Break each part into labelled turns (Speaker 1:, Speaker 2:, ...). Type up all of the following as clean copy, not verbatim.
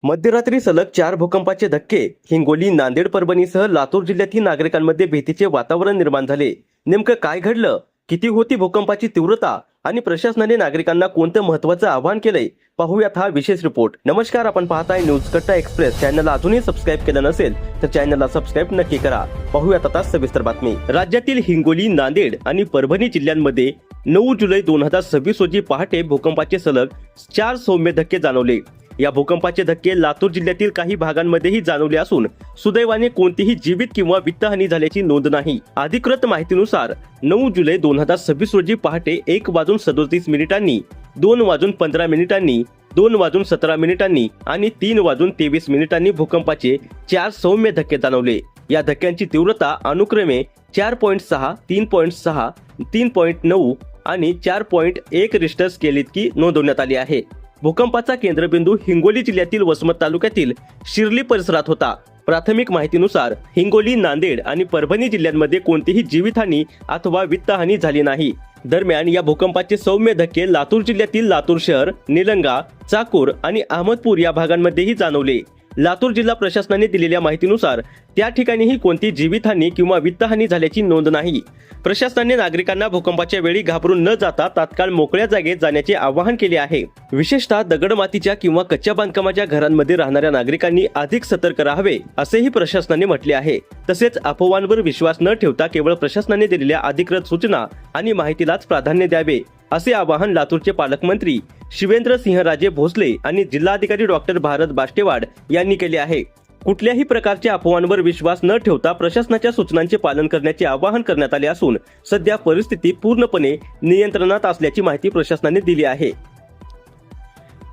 Speaker 1: मध्यरात्री सलग 4 भूकंपाचे धक्के. हिंगोली, नांदेड, परभणीसह लातूर जिल्ह्यातील नागरिकांमध्ये भीतीचे वातावरण निर्माण झाले. नेमकं काय घडलं? किती होती भूकंपाची तीव्रता? आणि प्रशासनाने नागरिकांना कोणतं महत्त्वाचं आवाहन केलंय? पाहूयात हा विशेष रिपोर्ट. नमस्कार, आपण पाहताय न्यूज कट्टा एक्सप्रेस. चॅनलला अजूनही सबस्क्राईब केलं नसेल तर चॅनलला सबस्क्राईब नक्की करा. पाहूयात आता सविस्तर बातमी. राज्यातील हिंगोली, नांदेड आणि परभणी जिल्ह्यांमध्ये 9 जुलै 2026 रोजी पहाटे भूकंपाचे सलग 4 सौम्य धक्के जाणवले. या भूकंपाचे धक्के लातूर जिल्ह्यातील काही भागांमध्येही जाणवले असून सुदैवाने कोणतीही जीवित किंवा वित्तहानी झाल्याची नोंद नाही. अधिकृत माहितीनुसार 9 जुलै 2026 रोजी पहाटे 1:37 2:15 2:17 आणि 3:23 भूकंपाचे 4 सौम्य धक्के जाणवले. या धक्क्यांची तीव्रता अनुक्रमे 4.6, 3.6, 3.9 आणि 4.1 रिश्टर स्केल इतकी नोंदवण्यात आली आहे. भूकंपाचा केंद्रबिंदू हिंगोली जिल्ह्यातील वसमत तालुक्यातील शिर्ली परिसरात होता. प्राथमिक माहितीनुसार हिंगोली, नांदेड आणि परभणी जिल्ह्यांमध्ये कोणतीही जीवितहानी अथवा वित्तहानी झाली नाही. दरम्यान या भूकंपाचे सौम्य धक्के लातूर जिल्ह्यातील लातूर शहर, निलंगा, चाकूर आणि अहमदपूर या भागांमध्येही जाणवले. लातूर जिल्हा प्रशासनाने दिलेल्या माहितीनुसार त्या ठिकाणीही कोणती जीवितहानी किंवा वित्तहानी झाल्याची नोंद नाही. प्रशासनाने नागरिकांना भूकंपाच्या वेळी घाबरून न जाता तात्काळ मोकळ्या जागेत जाण्याचे आवाहन केले आहे. विशेषतः दगडमातीच्या किंवा कच्च्या बांधकामाच्या घरांमध्ये राहणाऱ्या नागरिकांनी अधिक सतर्क राहावे असेही प्रशासनाने म्हटले आहे. तसेच अफवांवर विश्वास न ठेवता केवळ प्रशासनाने दिलेल्या अधिकृत सूचना आणि माहितीलाच प्राधान्य द्यावे असे आवाहन लातूरचे पालकमंत्री शिवेंद्रसिंहराजे भोसले आणि जिल्हाधिकारी डॉक्टर भारत बाष्टेवाड यांनी केले आहे. कुठल्याही प्रकारच्या अफवांवर विश्वास न ठेवता प्रशासनाच्या सूचनांचे पालन करण्याचे आवाहन करण्यात आले असून सध्या परिस्थिती पूर्णपणे नियंत्रणात असल्याची माहिती प्रशासनाने दिली आहे.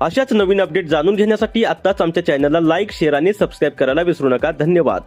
Speaker 1: अशाच नवीन अपडेट जाणून घेण्यासाठी आत्ताच आमच्या चॅनलला लाईक, शेअर आणि सबस्क्राईब करायला विसरू नका. धन्यवाद.